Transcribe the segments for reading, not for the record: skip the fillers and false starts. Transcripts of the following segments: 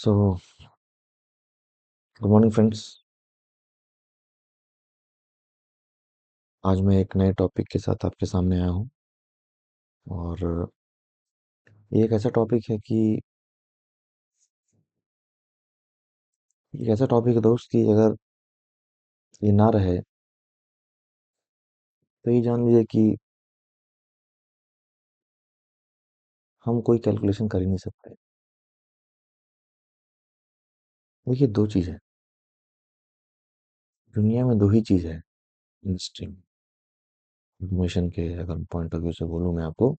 So good morning friends. आज मैं एक नए टॉपिक के साथ आपके सामने आया हूँ और ये एक ऐसा टॉपिक है कि एक ऐसा टॉपिक है दोस्त कि अगर ये ना रहे तो ये जान लीजिए कि हम कोई कैलकुलेशन कर ही नहीं सकते। देखिए, दो चीज़ है दुनिया में, दो ही चीज़ है इंडस्ट्री इंफॉर्मेशन के अगर पॉइंट ऑफ व्यू से बोलूँ मैं आपको,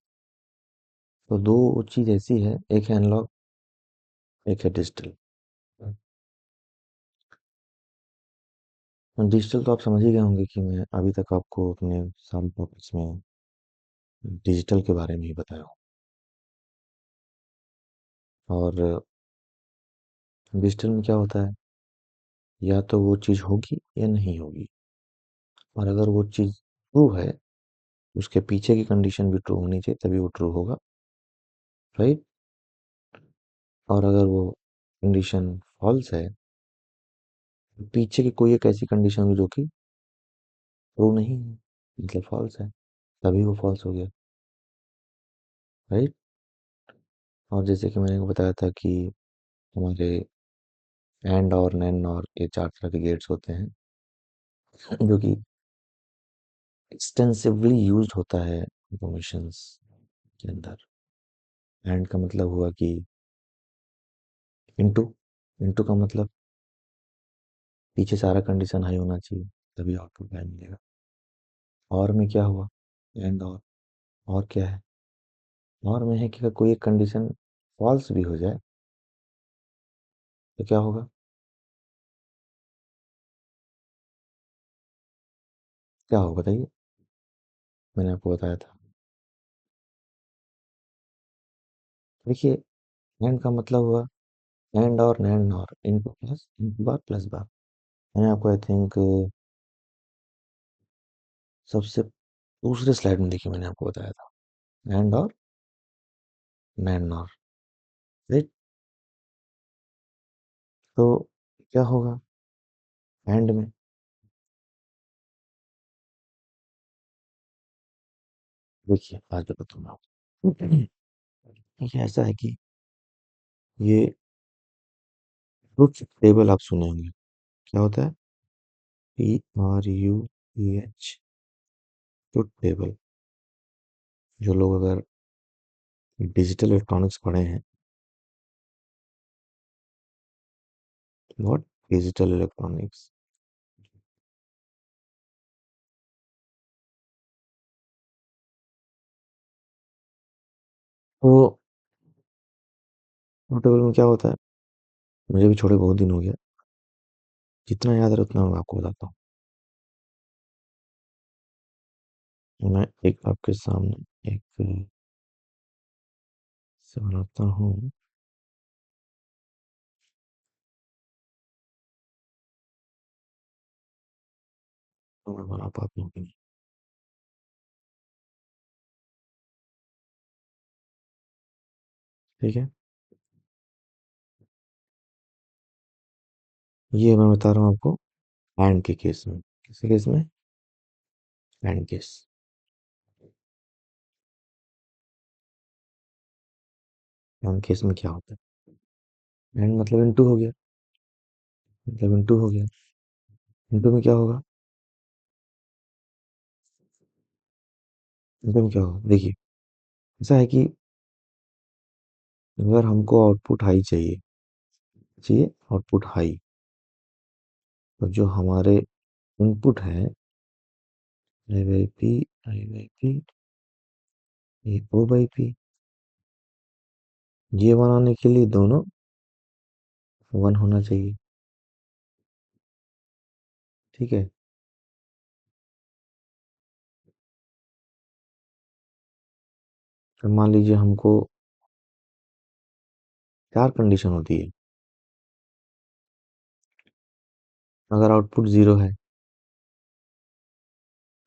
तो दो चीज़ ऐसी है, एक है एनालॉग, एक है डिजिटल। डिजिटल तो आप समझ ही गए होंगे कि मैं अभी तक आपको अपने सारे टॉपिक्स में डिजिटल के बारे में ही बताया हूँ। और डिजिटल में क्या होता है, या तो वो चीज़ होगी या नहीं होगी। और अगर वो चीज़ ट्रू है, उसके पीछे की कंडीशन भी ट्रू होनी चाहिए, तभी वो ट्रू होगा, राइट। और अगर वो कंडीशन फॉल्स है, तो पीछे की कोई एक ऐसी कंडीशन होगी जो कि ट्रू नहीं है, मतलब फॉल्स है, तभी वो फॉल्स हो गया, राइट। और जैसे कि मैंने बताया था कि हमारे एंड और नैन और ये चार तरह के गेट्स होते हैं जो कि एक्सटेंसिवली यूज्ड होता है इंफॉर्मेशंस के अंदर। एंड का मतलब हुआ कि इनटू, इनटू का मतलब पीछे सारा कंडीशन हाई होना चाहिए, तभी आउटपुट हाई मिलेगा। और में क्या हुआ, एंड और क्या है, और में है कि अगर कोई एक कंडीशन फॉल्स भी हो जाए तो क्या होगा, क्या होगा बताइए। मैंने आपको बताया था। देखिए, एंड का मतलब हुआ एंड और नैंड और इनटू प्लस इनटू बार प्लस बार। मैंने आपको आई थिंक सबसे दूसरे स्लाइड में देखिए, मैंने आपको बताया था एंड और नैंड और, राइट। तो क्या होगा एंड में, देखिए आज बताता हूँ मैं आपको। देखिए ऐसा है कि ये ट्रुथ टेबल आप सुने होंगे, क्या होता है, TRUTH, ट्रुथ टेबल। जो लोग अगर डिजिटल इलेक्ट्रॉनिक्स पढ़े हैं, व्हाट डिजिटल इलेक्ट्रॉनिक्स, तो ट्रुथ टेबल में क्या होता है, मुझे भी छोड़े बहुत दिन हो गया, जितना याद है उतना मैं आपको बताता हूँ। मैं एक आपके सामने एक से बनाता हूँ, तो मैं बना पाता हूँ कि नहीं, ठीक है। ये मैं बता रहा हूँ आपको एंड के केस में, किसी केस में, एंड केस। एंड केस में क्या होता है, एंड मतलब इनटू हो गया, मतलब इनटू हो गया, इनटू में क्या होगा, इनटू में क्या होगा, देखिए ऐसा है कि अगर हमको आउटपुट हाई चाहिए, चाहिए आउटपुट हाई, तो जो हमारे इनपुट है I by P, I by P, ये ओ बाई पी, ये बनाने के लिए दोनों वन होना चाहिए, ठीक है। तो मान लीजिए हमको चार कंडीशन होती है, अगर आउटपुट जीरो है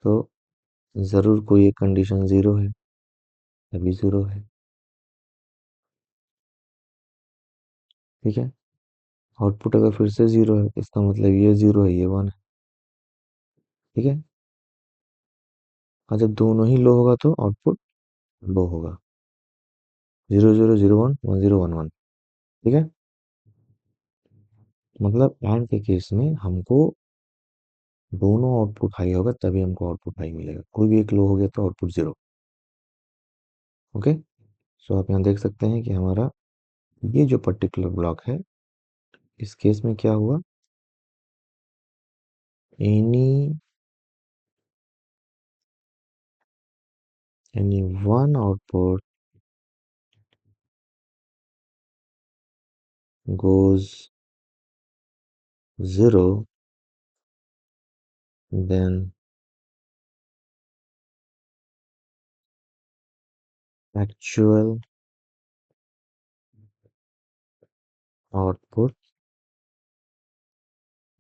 तो जरूर कोई एक कंडीशन जीरो है, तभी जीरो है, ठीक है। आउटपुट अगर फिर से जीरो है इसका मतलब ये जीरो है ये वन है। ठीक है। और जब दोनों ही लो होगा तो आउटपुट लो होगा। Zero zero zero one one zero one one. ठीक है। मतलब एंड के केस में हमको दोनों आउटपुट हाई होगा तभी हमको आउटपुट हाई मिलेगा। कोई भी एक लो हो गया तो आउटपुट जीरो। ओके। सो आप यहाँ देख सकते हैं कि हमारा ये जो पर्टिकुलर ब्लॉक है इस केस में क्या हुआ, any one output goes zero, then actual output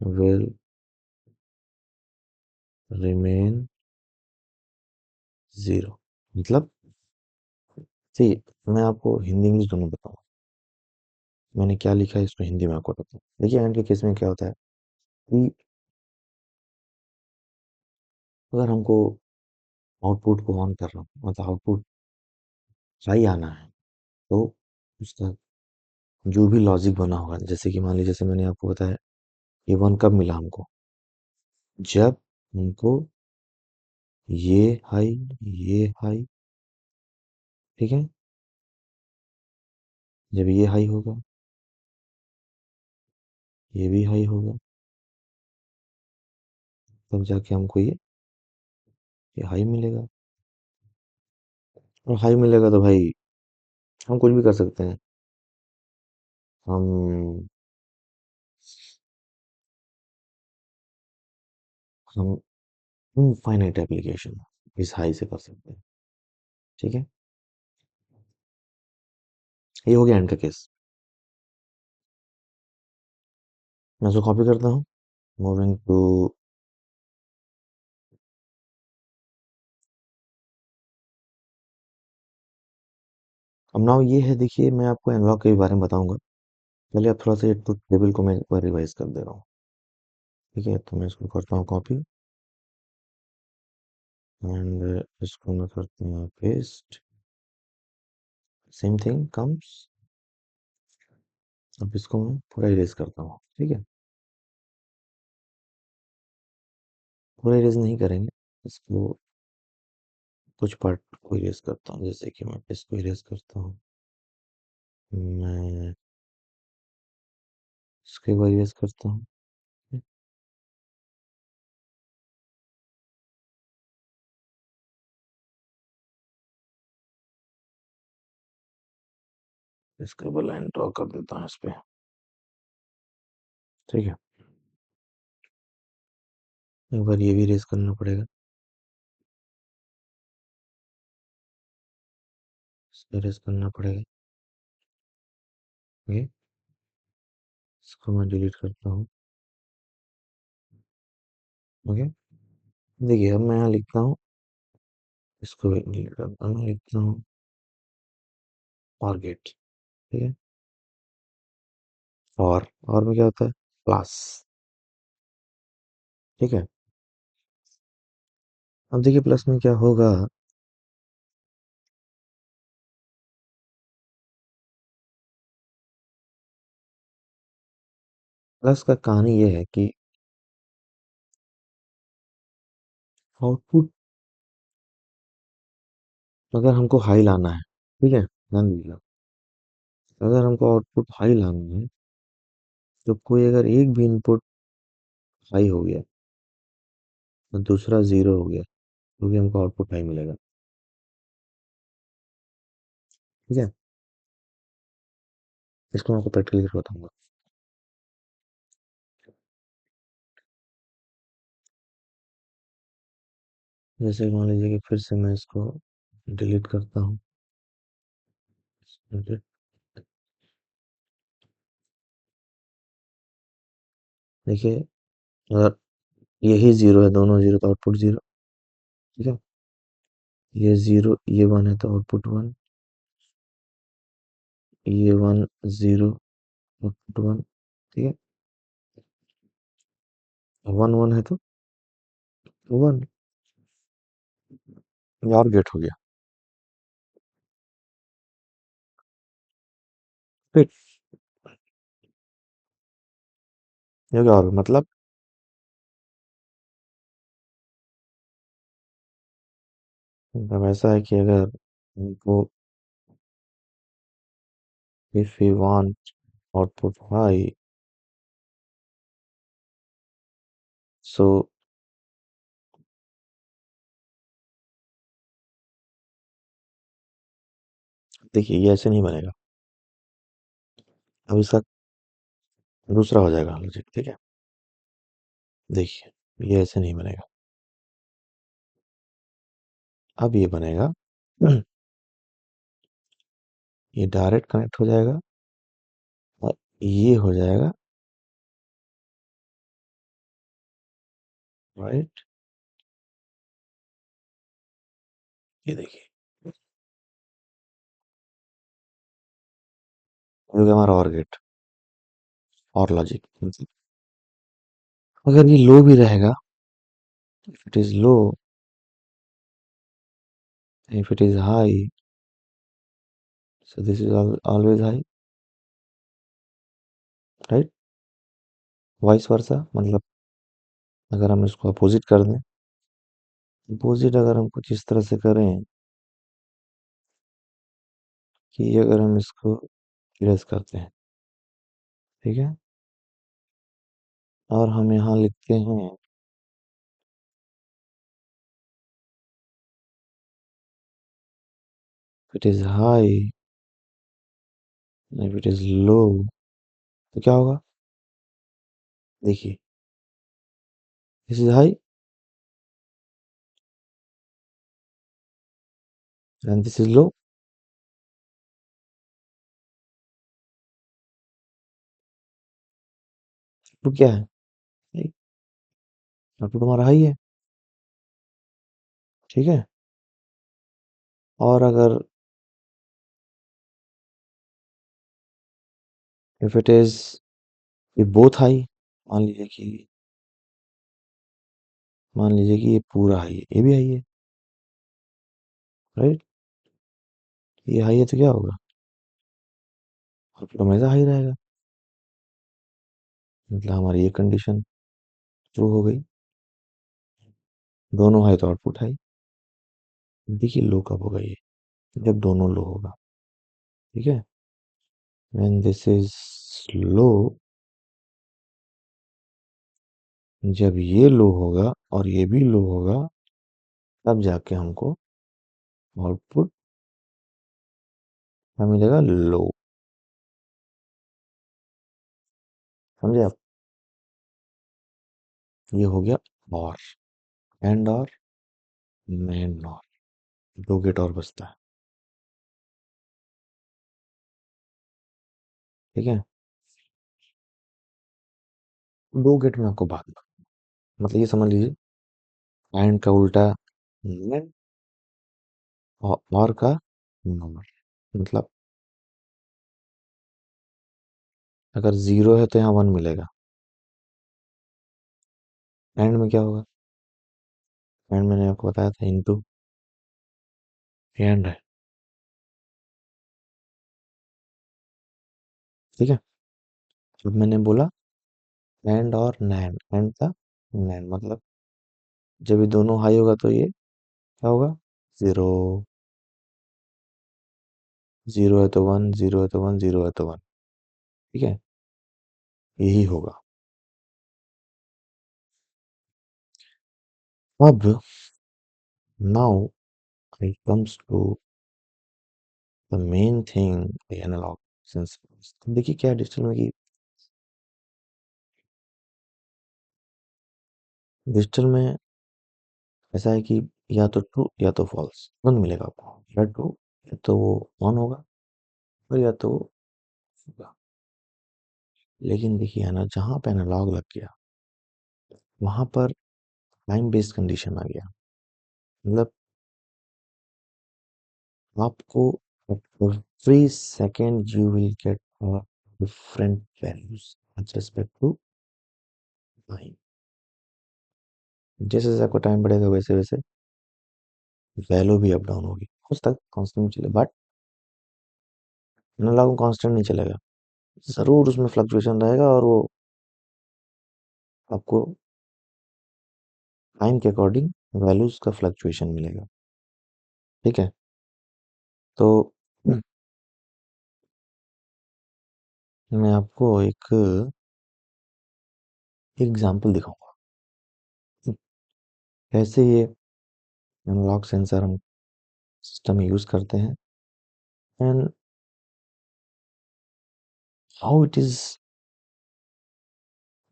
will remain zero। मतलब सी, मैं आपको हिंदी इंग्लिश दोनों बताऊँ। मैंने क्या लिखा है इसको हिंदी में आपको बताऊँ। देखिए एंड के केस में क्या होता है कि अगर हमको आउटपुट को ऑन कर रहा हूँ मतलब आउटपुट हाई आना है तो उसका जो भी लॉजिक बना होगा, जैसे कि मान लीजिए जैसे मैंने आपको बताया ये वन कब मिला हमको, जब हमको ये हाई ये हाई, ठीक है, जब ये हाई होगा ये भी हाई होगा तब जाके हमको ये हाई मिलेगा। और हाई मिलेगा तो भाई हम कुछ भी कर सकते हैं। हम हम इनफाइनाइट एप्लीकेशन इस हाई से कर सकते हैं। ठीक है। ये हो गया एंड का केस। मैं इसको कॉपी करता हूँ। मूविंग टू अब नाउ ये है, देखिए मैं आपको एनालॉग के बारे में बताऊंगा। पहले आप थोड़ा सा ये ट्रुथ टेबल को मैं एक बार रिवाइज कर दे रहा हूँ। ठीक है, तो मैं इसको करता हूँ कॉपी एंड इसको मैं करता हूँ पेस्ट। Same thing comes. अब इसको मैं पूरा इरेज करता हूँ। ठीक है, पूरा इरेज नहीं करेंगे, इसको कुछ पार्ट को इरेज करता हूँ। जैसे कि मैं इसको इरेज करता हूँ, मैं इसको एक बार इरेज करता हूँ, इसके ऊपर लाइन ड्रॉ कर देता हूँ इस पे। ठीक है, एक बार ये भी इरेज करना पड़ेगा, इसको इरेज करना पड़ेगा। ये इसको मैं डिलीट करता हूँ। ओके, देखिए अब मैं यहाँ लिखता हूँ, इसको भी डिलीट करता हूँ, मैं लिखता हूँ फॉरगेट। ठीक है, और में क्या होता है प्लस। ठीक है, अब देखिए प्लस में क्या होगा, प्लस का कहानी ये है कि आउटपुट अगर हमको हाई लाना है, ठीक है, ध्यान दीजिएगा, अगर हमको आउटपुट हाई लाना है तो कोई अगर एक भी इनपुट हाई हो गया और दूसरा जीरो हो गया तो भी हमको आउटपुट हाई मिलेगा। ठीक है, इसको मैं आपको प्रैक्टिकली करके बताऊंगा। जैसे मान लीजिए कि फिर से मैं इसको डिलीट करता हूँ। देखिए अगर यही जीरो है, दोनों जीरो तो आउटपुट जीरो। ठीक है, ये जीरो ये वन है तो आउटपुट वन, ये वन जीरो आउटपुट वन। ठीक है, वन वन है तो वन, ये और गेट हो गया। फिर ये क्या और मतलब ऐसा है कि अगर हमको if we want output high, so देखिए ये ऐसे नहीं बनेगा। अब इसका दूसरा हो जाएगा लॉजिक, ठीक है। देखिए ये ऐसे नहीं बनेगा। अब ये बनेगा ये डायरेक्ट कनेक्ट हो जाएगा और ये हो जाएगा, राइट। ये देखिए, ये हो गया हमारा और गेट और लॉजिक। मतलब अगर ये लो भी रहेगा, if it is low, if it is high, so this is always high, right. Vice versa, मतलब अगर हम इसको अपोजिट कर दें, अपोजिट अगर हम कुछ इस तरह से करें कि अगर हम इसको इरेज करते हैं, ठीक है, और हम यहाँ लिखते हैं it is high, if it is low, तो क्या होगा? देखिए, this is high and this is low, तो क्या है? आउटपुट हमारा हाई है, ठीक है। और अगर if it is both high, मान लीजिए कि मान लीजिए कि ये पूरा हाई है, ये भी हाई है, राइट। ये हाई है तो क्या होगा? आउटपुट हमेशा हाई रहेगा। मतलब हमारी ये कंडीशन ट्रू हो गई, दोनों हाई तो आउटपुट हाई। देखिए लो कब होगा ये? जब दोनों लो होगा, ठीक है। व्हेन दिस इज लो, जब ये लो होगा और ये भी लो होगा, तब जाके हमको आउटपुट क्या मिलेगा? लो। समझे आप? ये हो गया और एंड और मैन और दो गेट और बचता है, ठीक है। दो गेट में आपको बात, मतलब ये समझ लीजिए एंड का उल्टा मैन और का नॉर। मतलब अगर जीरो है तो यहाँ वन मिलेगा, एंड में क्या होगा? एंड मैंने आपको बताया था इनटू एंड है, ठीक है। अब मैंने बोला एंड और नैन, एंड था नैन, मतलब जब ये दोनों हाई होगा तो ये क्या होगा? जीरो। जीरो है तो वन, जीरो है तो वन, जीरो है तो वन, ठीक है। यही होगा। अब now it comes to the main thing, the analog sense। देखिए क्या है डिजिटल में कि डिजिटल में ऐसा है कि या तो ट्रू या तो फॉल्स तुरंत मिलेगा आपको, या ट्रू या तो वो ऑन होगा और या तो वो होगा। लेकिन देखिए है ना, जहाँ पे एनालॉग लग गया वहां पर टाइम बेस्ड कंडीशन आ गया। मतलब आपको every second you will get different values, with respect to time. जैसे जैसे आपका टाइम बढ़ेगा वैसे वैसे वैल्यू भी अप डाउन होगी, उस तक कांस्टेंट चले, बट एनालॉग कांस्टेंट नहीं चलेगा, जरूर उसमें फ्लक्चुएशन रहेगा और वो आपको टाइम के अकॉर्डिंग वैल्यूज का फ्लक्चुएशन मिलेगा। ठीक है, तो मैं आपको एक एग्जांपल दिखाऊंगा कैसे ये एनालॉग सेंसर हम सिस्टम में यूज करते हैं and how it is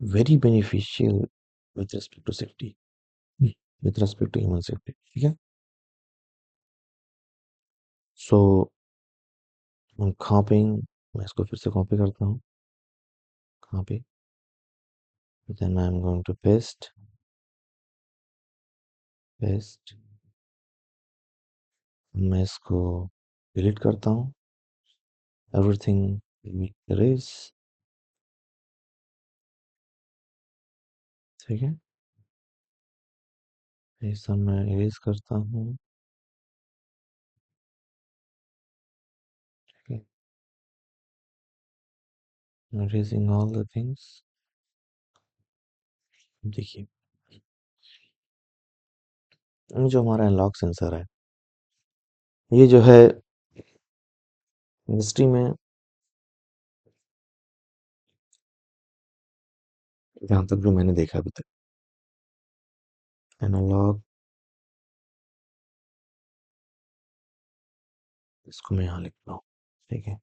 very beneficial with respect to safety, with respect to human safety. ठीक है, सो कॉपिंग, मैं इसको फिर से कॉपी करता हूँ, copy, then I am going to paste, मैं इसको डिलीट करता हूँ, एवरीथिंग इरेज। ठीक है, ये सब मैं इरेज करता हूँ। ठीक है, इरेजिंग ऑल द थिंग्स। देखिए, जो हमारा अनलॉक सेंसर है, ये जो है इंडस्ट्री में, जहाँ तक जो मैंने देखा अभी तक, एनालॉग, इसको मैं यहाँ लिखता हूँ। ठीक है,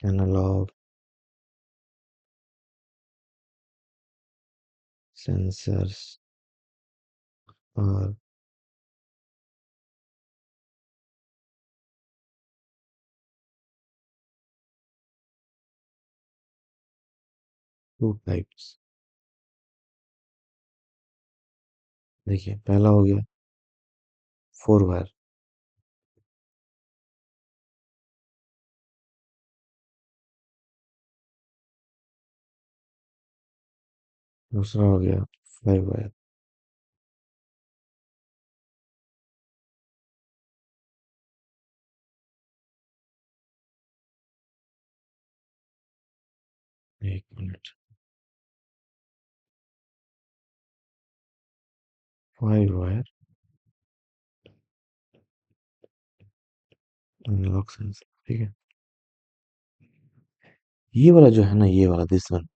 एनालॉग सेंसर्स और टू टाइप्स। देखिए, पहला हो गया 4 वायर, दूसरा हो गया 5 वायर, एक मिनट, 5 वायर एनालॉग सेंसर। ठीक है, ये वाला जो है ना, ये वाला दिस वन,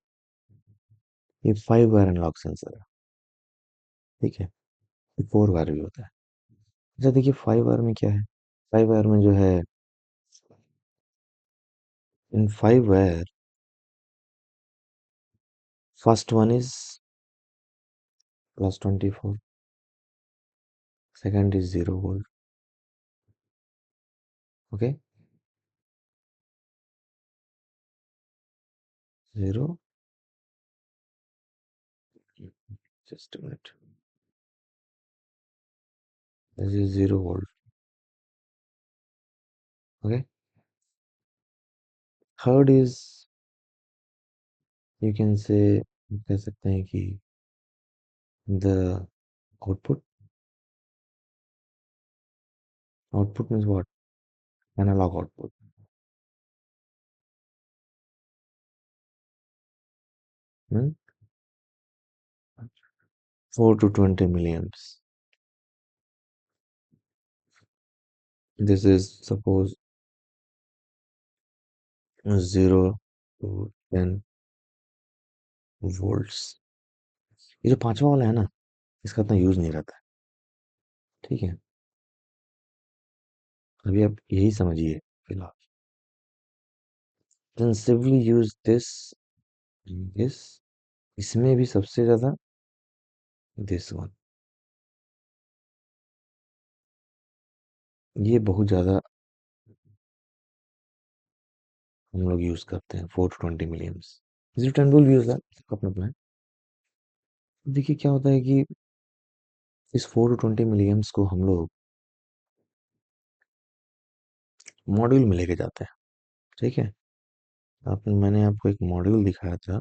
ये 5 वायर एनालॉग सेंसर है। ठीक है, ये 4 वायर भी होता है। अच्छा देखिए, 5 वायर में क्या है, 5 वायर में जो है, in 5 wire, first one is +24, second is 0 volt. Okay, 0, just a minute, this is 0 volt. Okay, third is, you can say, कह सकते हैं कि the output, output means what, analog output. 4 to 20 milliamps, this is suppose 0 to 10 volts। ये जो पांचवा वाला है ना, इसका इतना यूज नहीं रहता है। ठीक है, अभी आप यही समझिए फिलहाल, एक्सटेंसिवली यूज दिस, इसमें भी सबसे ज्यादा दिस वन, ये बहुत ज्यादा हम लोग यूज करते हैं, 4 to 20 milliamps। 0 to 10 भी यूज है, अपना अपना है। देखिए क्या होता है कि इस 4 to 20 milliamps को हम लोग मॉड्यूल में लेके जाते हैं, ठीक है। मैंने आपको एक मॉड्यूल दिखाया था,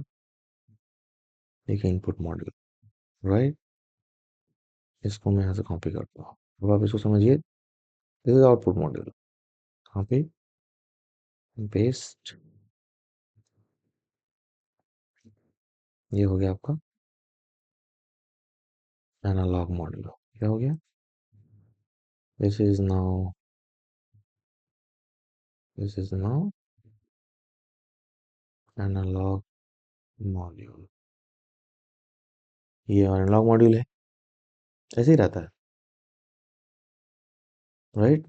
एक इनपुट मॉड्यूल, राइट। इसको मैं यहाँ से कॉपी करता हूँ, अब आप इसको समझिए, this is output module, copy paste, ये हो गया आपका एनालॉग मॉड्यूल। क्या हो गया? This is now, this is now analog module, ये एनालॉग मॉड्यूल है, ऐसे ही रहता है, राइट।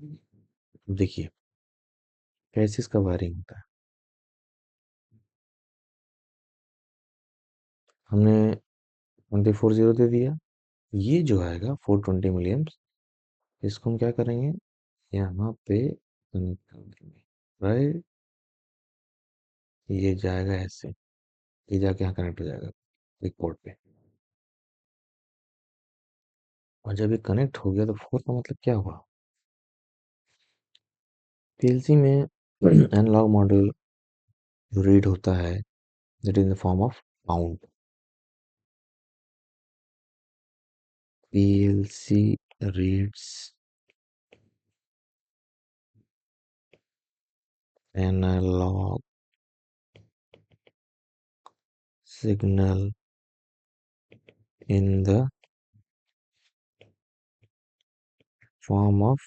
देखिए कैसे इसका वायरिंग होता है। हमने 24 जीरो दे दिया, ये जो आएगा 420 मिलियम्स, इसको हम क्या करेंगे, यहाँ पे कनेक्ट कर देंगे, राइट। ये जाएगा ऐसे, ये जाके यहाँ कनेक्ट हो जाएगा एक पोर्ट पे, और जब ये कनेक्ट हो गया तो 4 का मतलब क्या हुआ, पीएलसी में एनालॉग मॉड्यूल जो रीड होता है that is in the form of count. PLC reads analog signal in the form of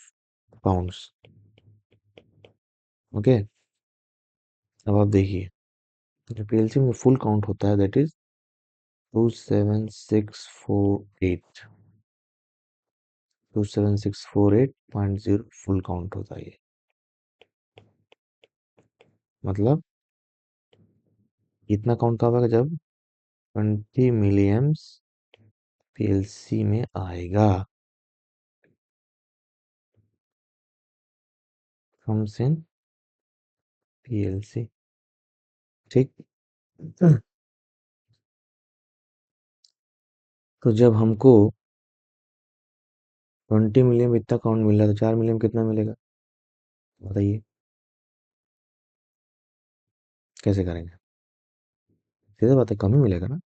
counts, okay. अब आप देखिए, जो पीएलसी में फुल काउंट होता है दैट इज 27648, 27648.0 फुल काउंट होता है ये, मतलब इतना काउंट कब आएगा, जब 20 मिलियम्स पीएलसी में आएगा, comes in पीएलसी, ठीक। तो जब हमको 20 मिलियन इतना काउंट मिल रहा है तो 4 मिलियन कितना मिलेगा, बताइए कैसे करेंगे, सीधा बात है, कम ही मिलेगा ना।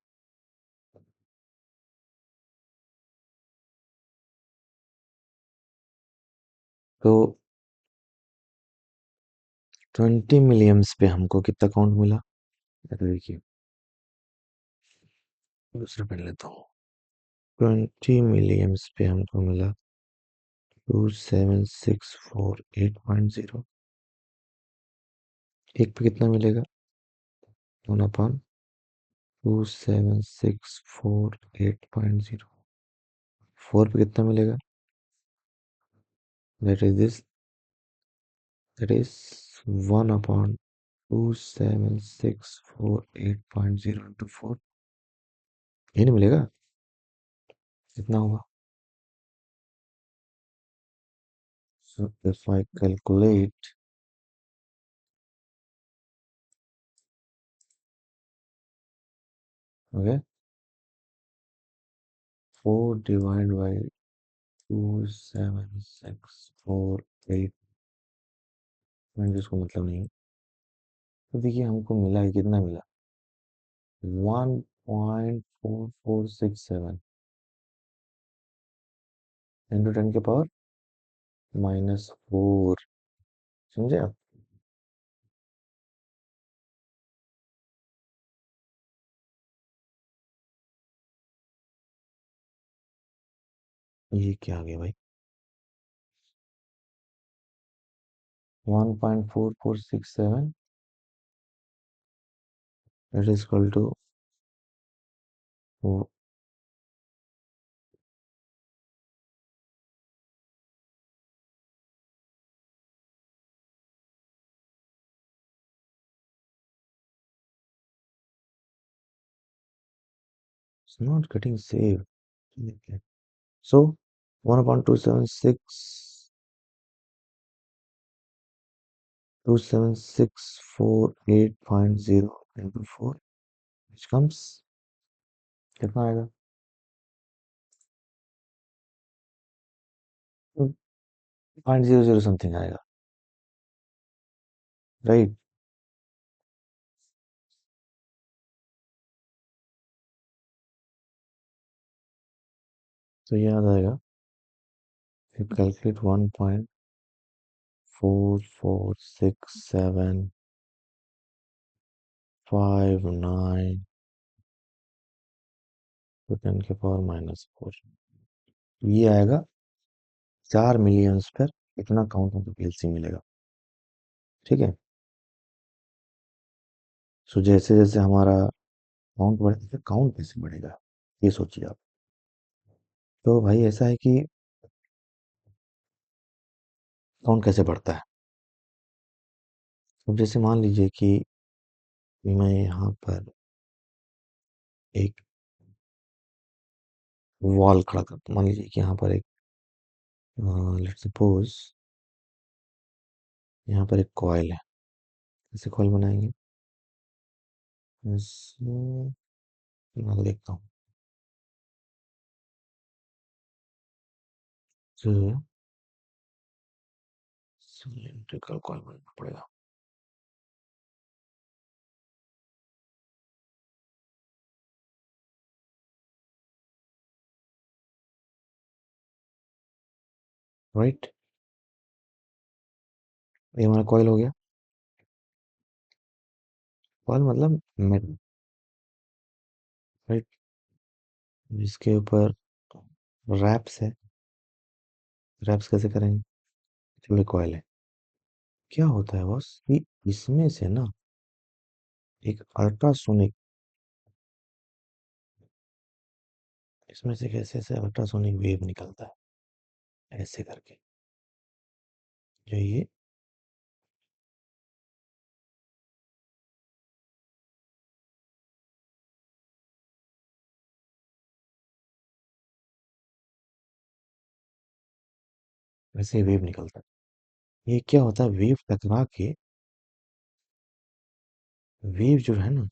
तो 20 मिलियम्स पे हमको कितना काउंट मिला, ये तो देखिए, दूसरा पेन लेता हूँ। 20 मिलियम्स पे हमको मिला 27648.0, एक पे कितना मिलेगा, 1/2764.0, 4 पे कितना मिलेगा, that is this, that is 1/2764.0 into 4, ये नहीं मिलेगा, कितना होगा। So if I calculate, okay, 4 divided by 27648, जिसको मतलब नहीं है, तो देखिए हमको मिला है, कितना मिला, 1.4467 इंटू 10 के पावर -4, समझे आप। ये क्या आ गया भाई, 1.4467 that is equal to, oh, it's not getting saved, so 1/276 27648.0 into 4, which comes, कितना आएगा, 0.00 समथिंग आएगा, राइट। तो ये याद आएगा, फिर कैलकुलेट 1.44675 तो 10 के पावर -4, ये आएगा 4 मिलियन पर। इतना काउंट हमको पीएलसी मिलेगा। ठीक है। सो जैसे जैसे हमारा काउंट बढ़ेगा, तो काउंट कैसे बढ़ेगा, ये सोचिए आप। तो भाई ऐसा है कि काउंट कैसे बढ़ता है। अब जैसे मान लीजिए कि मैं यहाँ पर एक वॉल खड़ा करता हूँ। मान लीजिए कि यहाँ पर एक, लेट्स सपोज यहाँ पर एक कॉइल है। कैसे कॉइल बनाएंगे, इसमें मैं देखता हूँ। सिलेंड्रिकल कॉइल बनाना पड़ेगा। राइट, ये हमारा कॉइल हो गया। कॉइल मतलब मेटल, राइट, जिसके ऊपर रैप्स है। रैप्स कैसे करेंगे, चलो कॉइल है। क्या होता है बॉस कि इसमें से ना एक अल्ट्रासोनिक, इसमें से कैसे से अल्ट्रासोनिक वेव निकलता है ऐसे करके, जो ये वैसे वेव निकलता है। ये क्या होता है, वेव टकरा के, वेव जो है ना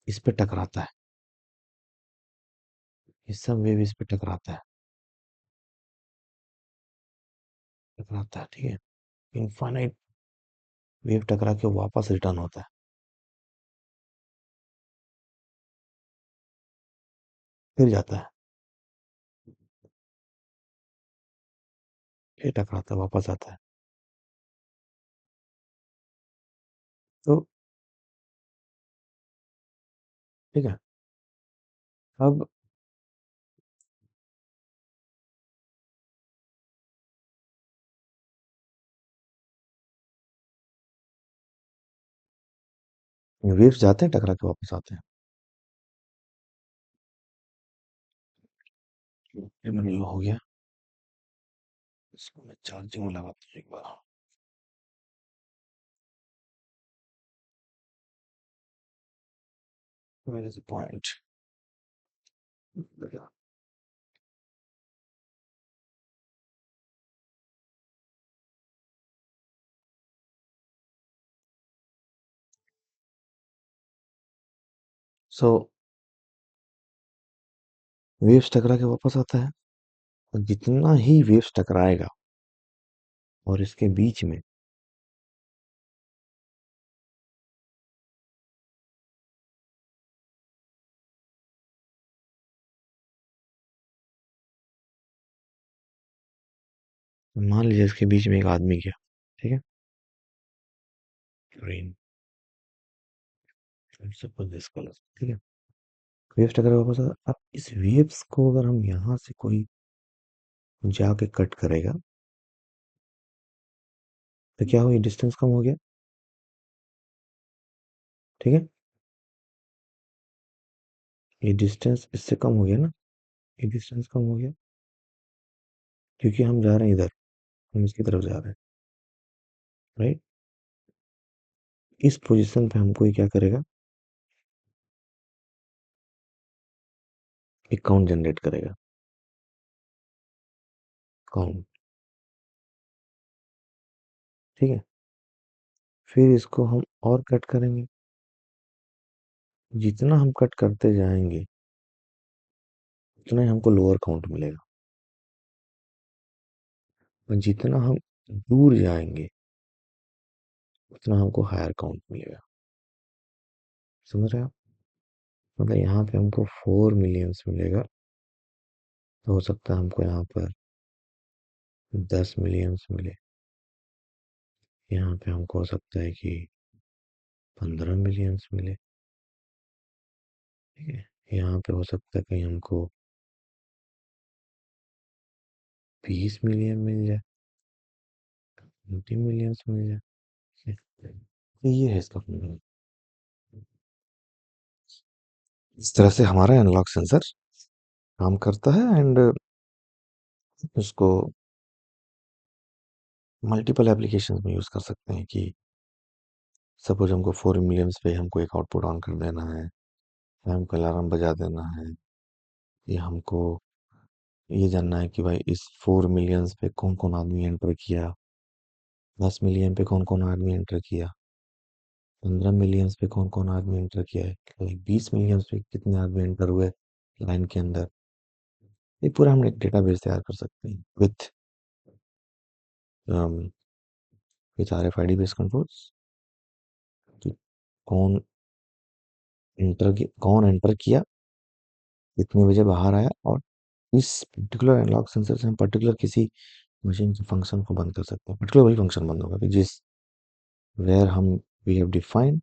इस पे टकराता है। ये सब वेव इस पे टकराता है, टकराता है, ठीक है। इनफाइनाइट वेव टकरा के वापस रिटर्न होता है, फिर जाता है, फिर टकराता है, वापस आता है। तो ठीक है। अब वेव्स जाते हैं, टकरा के वापस आते हैं। ये मेरा लो हो गया, इसको मैं चार्जिंग में लगाता हूँ एक बार। Where is the point? So waves टकरा के वापस आता है, और जितना ही वेव्स टकराएगा और इसके बीच में मान लीजिए इसके बीच में एक आदमी गया, ठीक है, ग्रीन, सपोज दिस कलर, ठीक है। वेव्स टकरा के वापस आता। अब इस वेव्स को अगर हम यहाँ से कोई जाके कट करेगा, तो क्या हो, ये डिस्टेंस कम हो गया, ठीक है। ये डिस्टेंस इससे कम हो गया ना, ये डिस्टेंस कम हो गया, क्योंकि हम जा रहे हैं इधर, हम इसकी तरफ जा रहे हैं, राइट। इस पोजीशन पे हमको ये क्या करेगा, एक काउंट जनरेट करेगा, काउंट, ठीक है। फिर इसको हम और कट करेंगे। जितना हम कट करते जाएंगे उतना ही हमको लोअर काउंट मिलेगा, और जितना हम दूर जाएंगे उतना हमको हायर काउंट मिलेगा। समझ रहे हो? मतलब यहाँ पे हमको 4 मिलियंस मिलेगा, तो हो सकता है हमको यहाँ पर 10 मिलियंस मिले। यहाँ पे हमको हो सकता है कि 15 मिलियंस मिले। ठीक है, यहाँ पे हो सकता है कहीं हमको 20 मिलियन मिल जाए, 20 मिलियंस मिल जाए। ठीक है? तो ये है इसका फंडा। इस तरह से हमारा एनालॉग सेंसर काम करता है, एंड उसको मल्टीपल एप्लीकेशंस में यूज़ कर सकते हैं कि सपोज हमको 4 मिलियंस पे हमको एक आउटपुट ऑन कर देना है, या हमको अलार्म बजा देना है, या हमको ये जानना है कि भाई इस 4 मिलियंस पे कौन कौन आदमी एंटर किया, 10 मिलियन पे कौन कौन आदमी एंटर किया, 15 मिलियंस पे कौन कौन आदमी एंटर किया है, लाइक 20 मिलियंस पे कितने आदमी एंटर हुए लाइन के अंदर। ये पूरा हम एक डेटाबेस तैयार कर सकते हैं विथ RFID बेस्ड कंट्रोल्स, कि कौन कौन एंटर किया, कितने बजे बाहर आया, और इस पर्टिकुलर एनालॉग सेंसर से हम पर्टिकुलर किसी मशीन के फंक्शन को बंद कर सकते हैं। पर्टिकुलर वही फंक्शन बंद होगा कि जिस वेयर हम वी हैव डिफाइन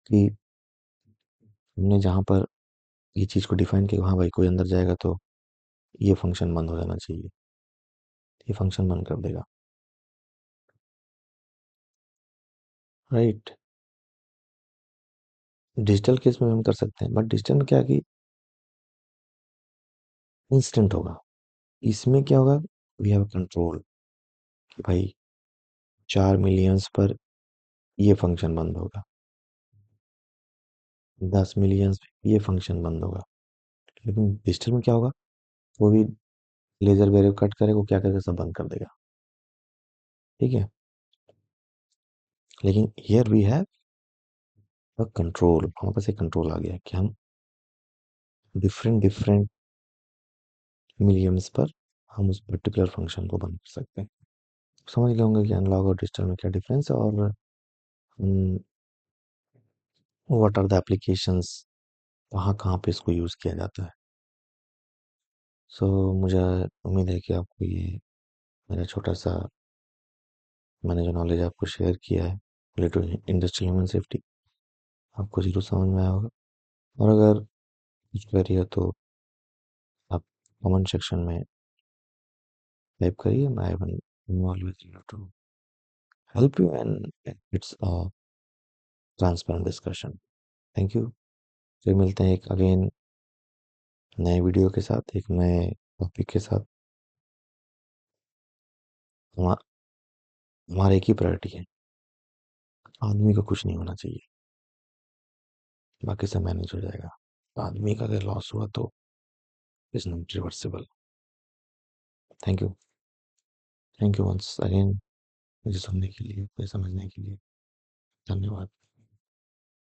कि हमने जहाँ पर ये चीज़ को डिफाइन किया, हाँ भाई कोई अंदर जाएगा तो ये फंक्शन बंद हो जाना चाहिए, ये फंक्शन बंद कर देगा। राइट? डिजिटल केस में हम कर सकते हैं, बट डिजिटल में क्या है कि इंस्टेंट होगा। इसमें क्या होगा, वी हैव कंट्रोल कि भाई 4 मिलियंस पर ये फंक्शन बंद होगा, 10 मिलियंस पे ये फंक्शन बंद होगा। लेकिन डिजिटल में क्या होगा, वो भी लेजर वेव कट करेगा, वो क्या करेगा, सब बंद कर देगा। ठीक है, लेकिन here we have a control, हमारे पास एक कंट्रोल आ गया कि हम डिफरेंट डिफरेंट मिलियंस पर हम उस पर्टिकुलर फंक्शन को बंद कर सकते हैं। समझ गए होंगे कि एनालॉग और डिजिटल में क्या डिफरेंस है, और व्हाट आर द एप्लीकेशंस, कहाँ कहाँ पे इसको यूज़ किया जाता है। सो मुझे उम्मीद है कि आपको ये मेरा छोटा सा, मैंने जो नॉलेज आपको शेयर किया है related to industrial human safety, आपको ज़रूर समझ में आया होगा। और अगर कुछ क्वेरी है तो आप कमेंट सेक्शन में टाइप करिए, I will always love to help you, and it's a transparent discussion. Thank you. फिर मिलते हैं एक अगेन नए वीडियो के साथ, एक नए टॉपिक के साथ। हमा- हमारे एक ही प्रायोरिटी है, आदमी को कुछ नहीं होना चाहिए, बाकी सब मैनेज हो जाएगा। आदमी का अगर लॉस हुआ तो is not reversible. Thank you, thank you once again मुझे सुनने के लिए, मुझे समझने के लिए। धन्यवाद।